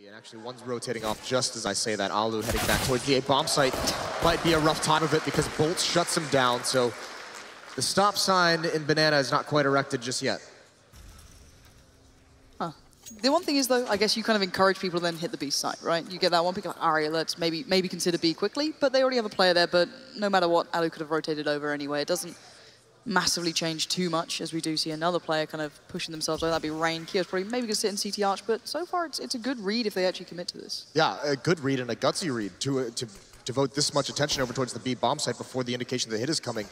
And actually, one's rotating off just as I say that. Alu heading back towards the A bomb site. Might be a rough time of it because Bolt shuts him down. So the stop sign in Banana is not quite erected just yet. Huh. The one thing is, though, I guess you kind of encourage people to then hit the B site, right? You get that one pick, like, all right, let's maybe consider B quickly. But they already have a player there. But no matter what, Alu could have rotated over anyway. It doesn't massively change too much, as we do see another player kind of pushing themselves over. That'd be Rain. Kio's probably maybe going to sit in CT Arch, but so far it's a good read if they actually commit to this. Yeah, a good read and a gutsy read to devote this much attention over towards the B bomb site before the indication the hit is coming.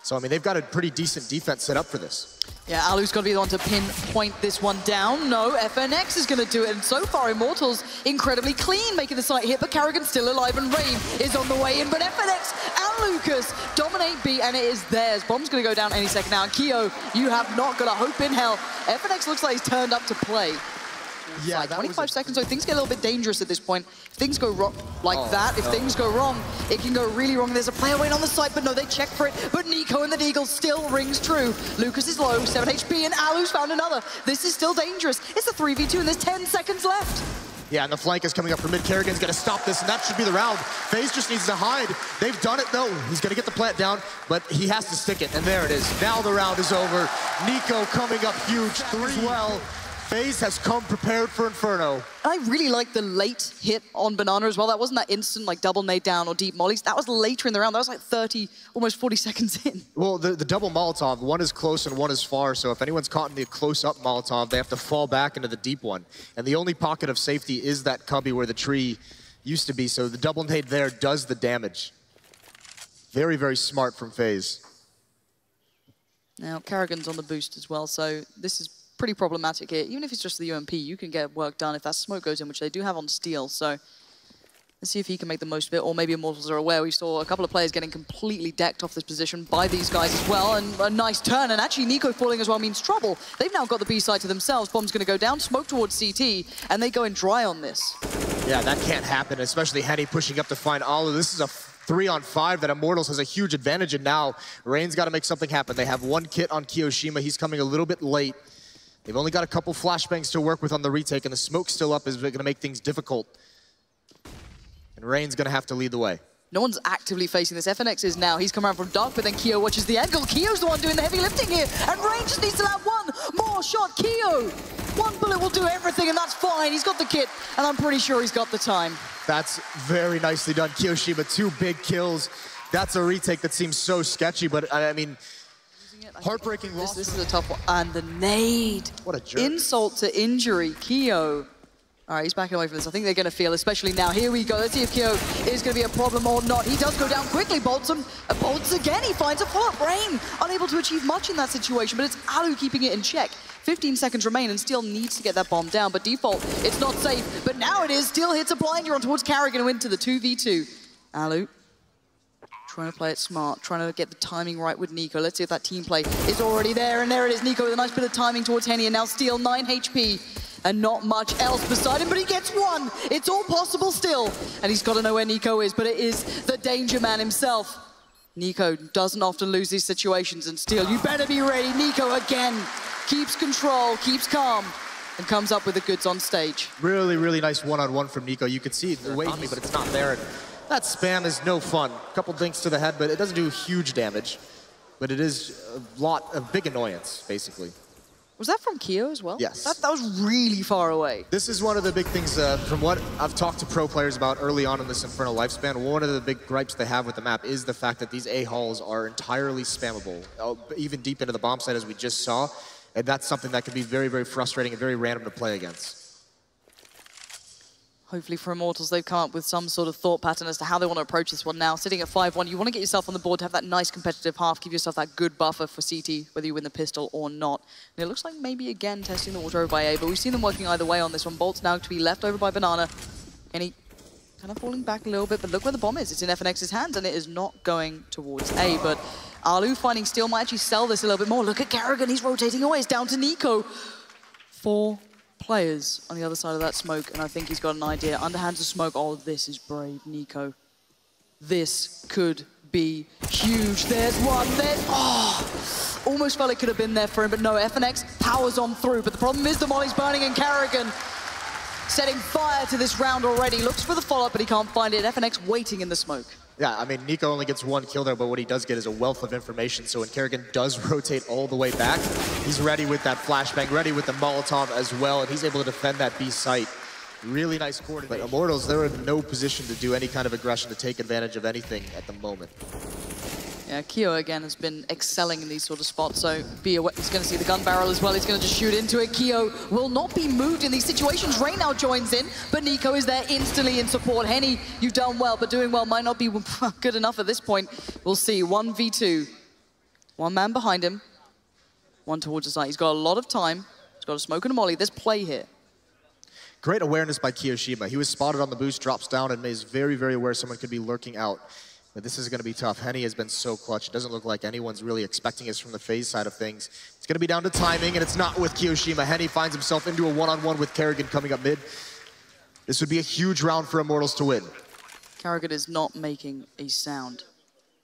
So, I mean, they've got a pretty decent defense set up for this. Yeah, Alu's got to be the one to pinpoint this one down. No, FNX is going to do it. And so far, Immortals incredibly clean, making the site hit, but Karrigan's still alive, and Rain is on the way in. But FNX and Lucas dominate B, and it is theirs. Bomb's going to go down any second now. And Kio, you have not got a hope in hell. FNX looks like he's turned up to play. Yeah, like 25 seconds, so things get a little bit dangerous at this point. If things go wrong like that, if things go wrong, it can go really wrong. There's a player waiting on the site, but no, they check for it. But Nico and the Deagle still rings true. Lucas is low, 7 HP, and Alu's found another. This is still dangerous. It's a 3v2, and there's 10 seconds left. Yeah, and the flank is coming up from mid. Karrigan's going to stop this, and that should be the round. FaZe just needs to hide. They've done it, though. He's going to get the plant down, but he has to stick it, and there it is. Now the round is over. Nico coming up huge, 3 as well. FaZe has come prepared for Inferno. I really like the late hit on Banana as well. That wasn't that instant, like, double nade down or deep mollies. That was later in the round. That was like 30, almost 40 seconds in. Well, the double Molotov, one is close and one is far, so if anyone's caught in the close-up Molotov, they have to fall back into the deep one. And the only pocket of safety is that cubby where the tree used to be, so the double nade there does the damage. Very, very smart from FaZe. Now, Karrigan's on the boost as well, so this is pretty problematic here. Even if it's just the UMP, you can get work done if that smoke goes in, which they do have on Steel. So let's see if he can make the most of it, or maybe Immortals are aware. We saw a couple of players getting completely decked off this position by these guys as well, and a nice turn. And actually, Nico falling as well means trouble. They've now got the B side to themselves. Bomb's going to go down, smoke towards CT, and they go in dry on this. Yeah, that can't happen, especially Henny pushing up to find Alu. This is a 3-on-5 that Immortals has a huge advantage in now. Rain's got to make something happen. They have one kit on Kiyoshima. He's coming a little bit late. They've only got a couple flashbangs to work with on the retake, and the smoke still up is going to make things difficult. And Rain's going to have to lead the way. No one's actively facing this. FNX is now. He's come around from dark, but then Kio watches the angle. Kio's the one doing the heavy lifting here, and Rain just needs to land one more shot. Kio, one bullet will do everything, and that's fine. He's got the kit, and I'm pretty sure he's got the time. That's very nicely done. Kiyoshima, 2 big kills. That's a retake that seems so sketchy, but I mean, heartbreaking loss. This is a tough one. And the nade. What a jerk. Insult to injury. Kio. All right, he's backing away from this. I think they're going to feel, especially now. Here we go. Let's see if Kio is going to be a problem or not. He does go down quickly. Bolts him. Bolts again. He finds a follow-up. Rain unable to achieve much in that situation, but it's Alu keeping it in check. 15 seconds remain, and Steel needs to get that bomb down. But default, it's not safe. But now it is. Steel hits a blinder on towards Karrigan and into the 2v2. Alu trying to play it smart, trying to get the timing right with Nico. Let's see if that team play is already there. And there it is, Nico with a nice bit of timing towards Henny. And now Steel, 9 HP. And not much else beside him, but he gets one. It's all possible still. And he's got to know where Nico is, but it is the danger man himself. Nico doesn't often lose these situations, and Steel, you better be ready. Nico again keeps control, keeps calm, and comes up with the goods on stage. Really, really nice one-on-one from Nico. You can see the way but it's not there. That spam is no fun. A couple dinks to the head, but it doesn't do huge damage. But it is a lot of big annoyance, basically. Was that from Kio as well? Yes. That was really far away. This is one of the big things from what I've talked to pro players about early on in this Inferno lifespan. One of the big gripes they have with the map is the fact that these A-halls are entirely spammable, even deep into the bomb site as we just saw. And that's something that can be very, very frustrating and very random to play against. Hopefully for Immortals, they've come up with some sort of thought pattern as to how they want to approach this one now. Sitting at 5-1, you want to get yourself on the board to have that nice competitive half, give yourself that good buffer for CT, whether you win the pistol or not. And it looks like maybe again testing the water over by A, but we've seen them working either way on this one. Bolt's now to be left over by Banana, and he kind of falling back a little bit, but look where the bomb is. It's in FNX's hands, and it is not going towards A, but Alu finding Steel might actually sell this a little bit more. Look at Karrigan, he's rotating away. It's down to Nico. 4 players on the other side of that smoke, and I think he's got an idea. Underhands of smoke. Oh, this is brave, Nico. This could be huge. There's one. There's... Oh! Almost felt it could have been there for him, but no, FNX powers on through. But the problem is the molly's burning, and Karrigan setting fire to this round already. Looks for the follow-up, but he can't find it. FNX waiting in the smoke. Yeah, I mean, NiKo only gets one kill there, but what he does get is a wealth of information. So when Karrigan does rotate all the way back, he's ready with that flashbang, ready with the Molotov as well, and he's able to defend that B site. Really nice coordination. But Immortals, they're in no position to do any kind of aggression, to take advantage of anything at the moment. Yeah, Keo again has been excelling in these sort of spots, so be aware. He's going to see the gun barrel as well. He's going to just shoot into it. Keo will not be moved in these situations. Rain now joins in, but NiKo is there instantly in support. Henny, you've done well, but doing well might not be good enough at this point. We'll see. 1v2. One man behind him. One towards the side. He's got a lot of time. He's got a smoke and a molly. There's play here. Great awareness by Kiyoshima. He was spotted on the boost, drops down, and is very, very aware someone could be lurking out. But this is going to be tough. Henny has been so clutch. It doesn't look like anyone's really expecting this from the FaZe side of things. It's going to be down to timing, and it's not with Kiyoshima. Henny finds himself into a one-on-one with Karrigan coming up mid. This would be a huge round for Immortals to win. Karrigan is not making a sound.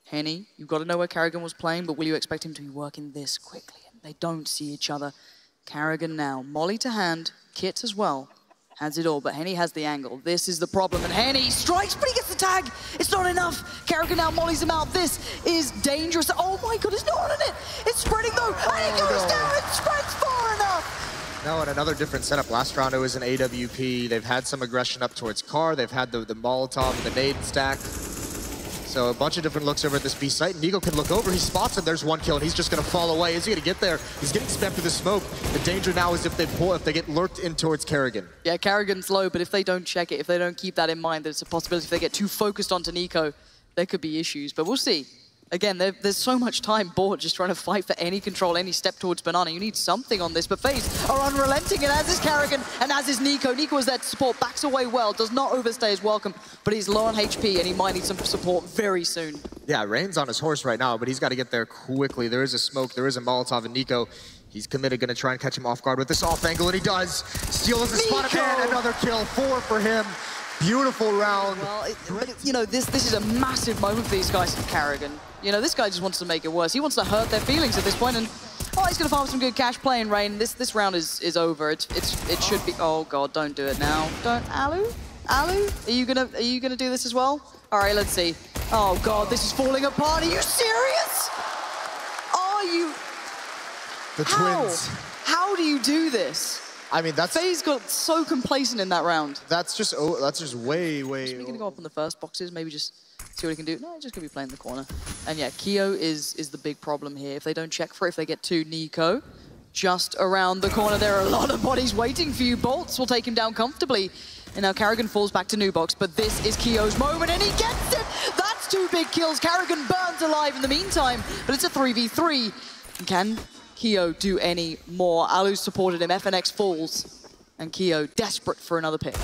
Henny, you've got to know where Karrigan was playing, but will you expect him to be working this quickly? They don't see each other. Karrigan now, molly to hand, Kit as well. Has it all, but Henny has the angle. This is the problem, and Henny strikes, but he gets the tag. It's not enough. Karrigan now mollies him out. This is dangerous. Oh my God, it's not on it. It's spreading though, and it goes down. It spreads far enough. Now in another different setup. Last round it was an AWP. They've had some aggression up towards Car. They've had the Molotov and the nade stack. So a bunch of different looks over at this B site. NiKo can look over, he spots it, there's one kill, and he's just gonna fall away. Is he gonna get there? He's getting spammed through the smoke. The danger now is if they get lurked in towards Karrigan. Yeah, Karrigan's low, but if they don't check it, if they don't keep that in mind, there's a possibility if they get too focused onto NiKo, there could be issues, but we'll see. Again, there's so much time bored just trying to fight for any control, any step towards Banana. You need something on this, but FaZe are unrelenting, and as is Karrigan, and as is NiKo. NiKo is there to support, backs away well, does not overstay his welcome, but he's low on HP, and he might need some support very soon. Yeah, Rain's on his horse right now, but he's got to get there quickly. There is a smoke, there is a Molotov, and NiKo, he's committed, going to try and catch him off guard with this off angle, and he does. Steal has a spot again, another kill, 4 for him. Beautiful round. Well, you know, this is a massive moment for these guys from Karrigan. You know, this guy just wants to make it worse. He wants to hurt their feelings at this point, and oh, he's going to farm some good cash playing Rain. This round is over. It should be. Oh God, don't do it now. Don't, Alu, are you gonna do this as well? All right, let's see. Oh God, this is falling apart. Are you serious? Are you? The twins. How do you do this? I mean, that's... FaZe got so complacent in that round. That's just way... Is he gonna go up on the first boxes? Maybe just see what he can do? No, he's just gonna be playing the corner. And yeah, Keo is the big problem here. If they don't check for it, if they get to NiKo, just around the corner, there are a lot of bodies waiting for you. Bolts will take him down comfortably. And now Karrigan falls back to Nubox, but this is Keo's moment, and he gets it! That's 2 big kills. Karrigan burns alive in the meantime, but it's a 3v3. And can Keo do any more? Alu supported him, FNX falls, and Keo desperate for another pick.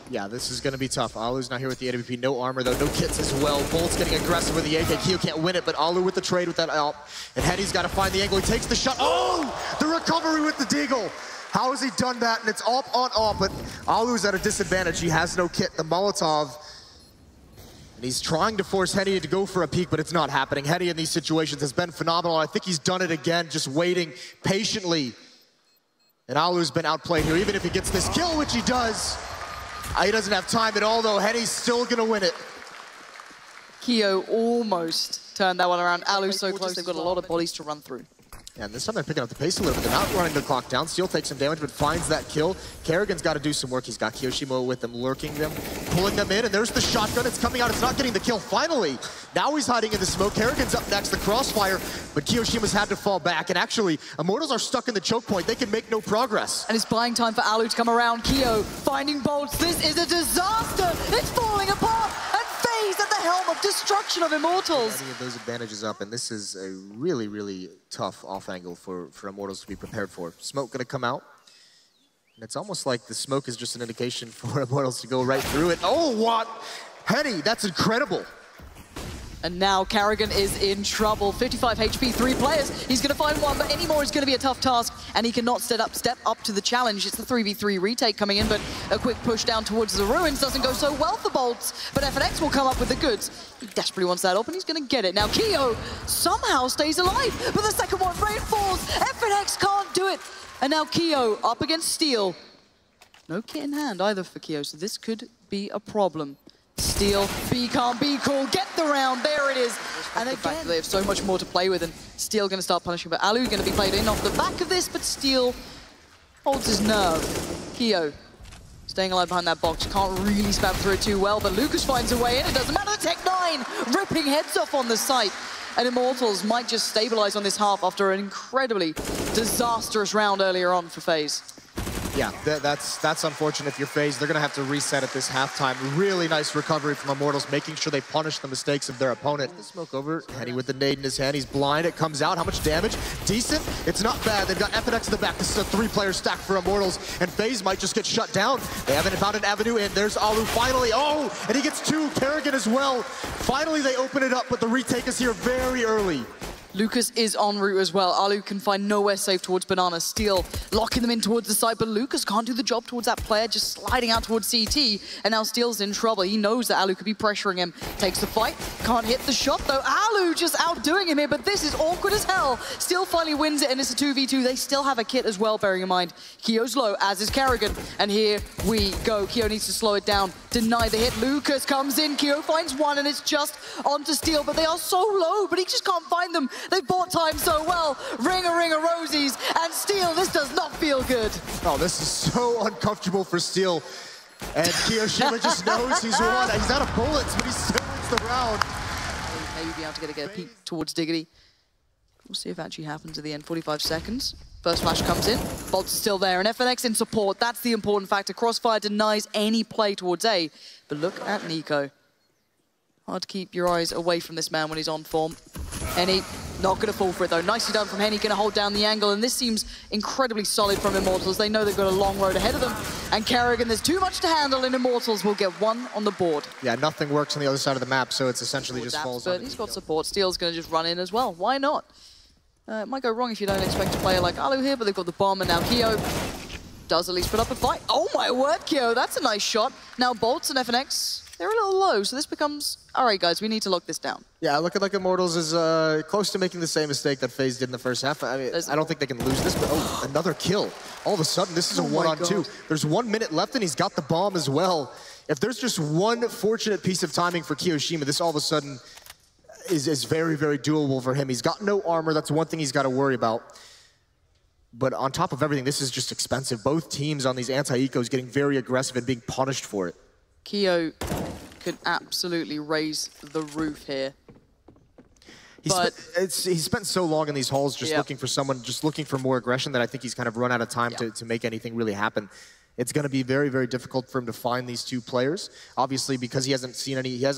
Yeah, this is going to be tough. Alu's not here with the AWP, no armor though, no kits as well. Bolt's getting aggressive with the AK, Keo can't win it, but Alu with the trade with that AWP. And Henny's got to find the angle, he takes the shot. Oh! The recovery with the deagle! How has he done that? And it's AWP on AWP, but Alu's at a disadvantage. He has no kit, the Molotov. And he's trying to force Henny to go for a peek, but it's not happening. Henny in these situations has been phenomenal. I think he's done it again, just waiting patiently. And Alu's been outplayed here, even if he gets this kill, which he does. He doesn't have time at all, though. Henny's still gonna win it. Keo almost turned that one around. Alu's so close, they've got a lot of bodies to run through. Yeah, and this time they're picking up the pace a little bit. They're not running the clock down. Steel takes some damage, but finds that kill. Karrigan's got to do some work. He's got Kiyoshima with them, lurking them, pulling them in, and there's the shotgun. It's coming out. It's not getting the kill. Finally, now he's hiding in the smoke. Karrigan's up next, the crossfire, but Kiyoshima's had to fall back. And actually, Immortals are stuck in the choke point. They can make no progress. And it's buying time for Alu to come around. Keo finding bolts. This is a disaster. It's falling apart. FaZe at the helm of destruction of Immortals. Any of those advantages up, and this is a really, really tough off angle for Immortals to be prepared for. Smoke gonna come out. And it's almost like the smoke is just an indication for Immortals to go right through it. Oh, what? Henny, that's incredible. And now Karrigan is in trouble. 55 HP, 3 players. He's going to find one, but any more is going to be a tough task, and he cannot step up to the challenge. It's the 3v3 retake coming in, but a quick push down towards the ruins doesn't go so well for Bolts, but FNX will come up with the goods. He desperately wants that up, and he's going to get it. Now Keo somehow stays alive, but the second one, Rain falls. FNX can't do it. And now Keo up against Steel. No kit in hand either for Keo, so this could be a problem. Steel, be calm, be cool, get the round, there it is. And again, they have so much more to play with, and Steel going to start punishing, but Alu going to be played in off the back of this, but Steel holds his nerve. Keo staying alive behind that box, can't really spam through it too well, but Lucas finds a way in, it doesn't matter, the Tech-9 ripping heads off on the site. And Immortals might just stabilize on this half after an incredibly disastrous round earlier on for FaZe. Yeah, that's unfortunate if you're FaZe. They're going to have to reset at this halftime. Really nice recovery from Immortals, making sure they punish the mistakes of their opponent. The smoke over, Henny with the nade in his hand. He's blind. It comes out. How much damage? Decent. It's not bad. They've got FNX in the back. This is a three-player stack for Immortals, and FaZe might just get shut down. They haven't found an avenue in. There's Alu finally. Oh, and he gets two. Karrigan as well. Finally, they open it up, but the retake is here very early. Lucas is en route as well. Alu can find nowhere safe towards Banana. Steel locking them in towards the side, but Lucas can't do the job towards that player, just sliding out towards CT, and now Steel's in trouble. He knows that Alu could be pressuring him. Takes the fight, can't hit the shot though. Alu just outdoing him here, but this is awkward as hell. Steel finally wins it, and it's a 2v2. They still have a kit as well, bearing in mind. Keo's low, as is Karrigan, and here we go. Keo needs to slow it down, deny the hit. Lucas comes in, Keo finds one, and it's just onto Steel, but they are so low, but he just can't find them. They bought time so well. Ring a rosies, and Steel, this does not feel good. Oh, this is so uncomfortable for Steel. And kioShiMa just knows he's won. He's out of bullets, but he still wins the round. Maybe be able to get a peek towards Diggity. We'll see if it actually happens at the end. 45 seconds. First flash comes in. Bolt's still there, and FNX in support. That's the important factor. Crossfire denies any play towards A. But look at NiKo. Hard to keep your eyes away from this man when he's on form. Henny, not going to fall for it though. Nicely done from Henny, going to hold down the angle, and this seems incredibly solid from Immortals. They know they've got a long road ahead of them, and Karrigan, there's too much to handle, and Immortals will get one on the board. Yeah, nothing works on the other side of the map, so it's essentially just falls on. But he's got support. Steel's going to just run in as well. Why not? It might go wrong if you don't expect a player like Alu here, but they've got the bomb, and now Keo does at least put up a fight. Oh my word, Keo, that's a nice shot. Now Bolts and FNX, they're a little low, so this becomes, all right, guys, we need to lock this down. Yeah, looking like Immortals is close to making the same mistake that FaZe did in the first half. I mean, I don't think they can lose this, but oh, another kill. All of a sudden, this is a 1-on-2. There's 1 minute left, and he's got the bomb as well. If there's just one fortunate piece of timing for kioShiMa, this all of a sudden is very, very doable for him. He's got no armor. That's one thing he's got to worry about. But on top of everything, this is just expensive. Both teams on these anti-ecos getting very aggressive and being punished for it. Keo could absolutely raise the roof here. He spent so long in these halls just looking for someone, just looking for more aggression that I think he's kind of run out of time to make anything really happen. It's going to be very, very difficult for him to find these two players. Obviously, because he hasn't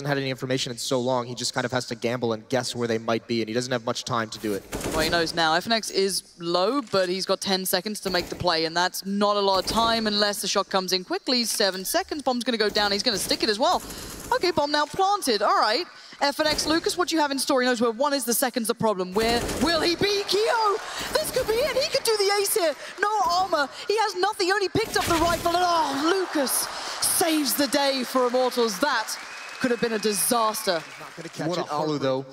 had any information in so long, he just kind of has to gamble and guess where they might be, and he doesn't have much time to do it. Well, he knows now. FNX is low, but he's got 10 seconds to make the play, and that's not a lot of time unless the shot comes in quickly. 7 seconds, bomb's going to go down. He's going to stick it as well. Okay, bomb now planted. All right. FNX, Lucas, what do you have in store? He knows where 1 is, the second's the problem. Where will he be? Keo! This could be it. He could do the ace here. No armor. He has nothing. He only picked up the rifle. And oh, Lucas saves the day for Immortals. That could have been a disaster. Not going to catch it. Alu, though.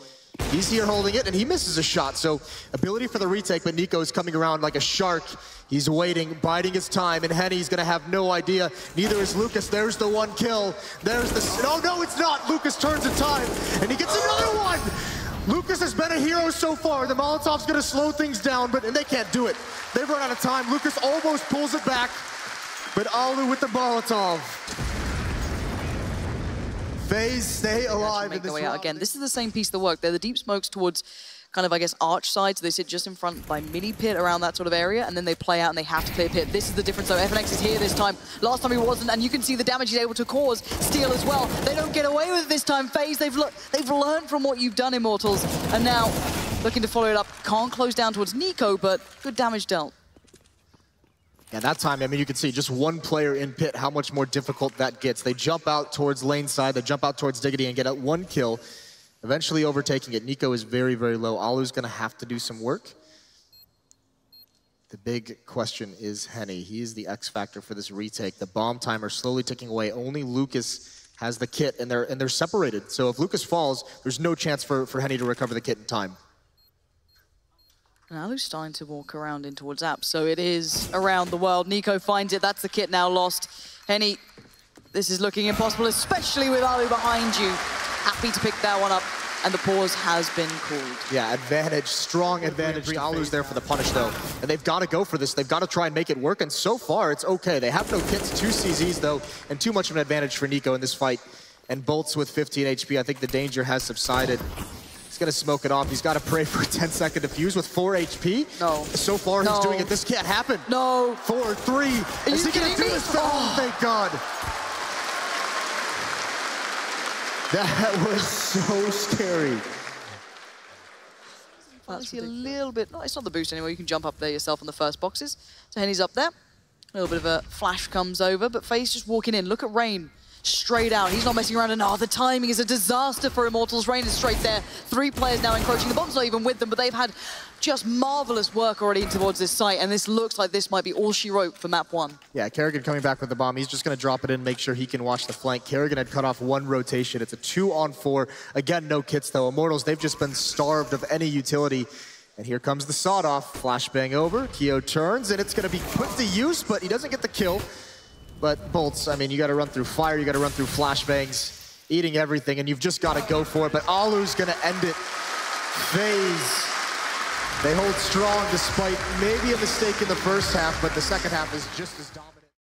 He's here holding it, and he misses a shot. So ability for the retake, but NiKo is coming around like a shark. He's waiting, biding his time, and Henny's going to have no idea. Neither is Lucas. There's the 1 kill. There's the... Oh, no, it's not. Lucas turns in time, and he gets another one. Lucas has been a hero so far. The Molotov's going to slow things down, and they can't do it. They've run out of time. Lucas almost pulls it back, but Alu with the Molotov. FaZe stay alive in this round. Again, this is the same piece of work. They're the deep smokes towards kind of, I guess, arch side. So they sit just in front by mini pit around that sort of area, and then they play out and they have to clear pit. This is the difference though. FNX is here this time. Last time he wasn't, and you can see the damage he's able to cause. Steel as well. They don't get away with it this time. FaZe, they've learned from what you've done, Immortals, and now looking to follow it up. Can't close down towards NiKo, but good damage dealt. Yeah, that time, I mean, you can see just 1 player in pit, how much more difficult that gets. They jump out towards lane side, they jump out towards Diggity and get out 1 kill, eventually overtaking it. NiKo is very, very low. Alu's going to have to do some work. The big question is Henny. He is the X factor for this retake. The bomb timer slowly ticking away. Only Lucas has the kit, and they're separated. So if Lucas falls, there's no chance for Henny to recover the kit in time. Alu's starting to walk around in towards App, so it is around the world. Nico finds it, that's the kit now lost. Henny, this is looking impossible, especially with Alu behind you. Happy to pick that one up, and the pause has been called. Yeah, advantage, strong advantage. Alu's there for the punish, though. And they've got to go for this. They've got to try and make it work, and so far, it's okay. They have no kits, 2 CZs, though, and too much of an advantage for Nico in this fight. And Boltz with 15 HP, I think the danger has subsided. He's gonna smoke it off. He's got to pray for a 10-second defuse with 4 HP. No. So far, he's doing it. This can't happen. No. 4, 3. Is he gonna do this? Oh, thank God. That was so scary. That's a little bit, no, it's not the boost anyway. You can jump up there yourself on the first boxes. So Henny's up there. A little bit of a flash comes over, but FaZe just walking in. Look at Rain. Straight out, he's not messing around, and the timing is a disaster for Immortals. Rain is straight there. 3 players now encroaching. The bomb's not even with them, but they've had just marvelous work already towards this site, and this looks like this might be all she wrote for map 1. Yeah, Karrigan coming back with the bomb. He's just going to drop it in, make sure he can watch the flank. Karrigan had cut off 1 rotation. It's a 2-on-4. Again, no kits, though. Immortals, they've just been starved of any utility. And here comes the sawed-off. Flashbang over. Keo turns, and it's going to be put to use, but he doesn't get the kill. But Boltz, I mean, you got to run through fire, you got to run through flashbangs, eating everything, and you've just got to go for it. But Alu's going to end it. FaZe, they hold strong despite maybe a mistake in the first half, but the second half is just as dominant.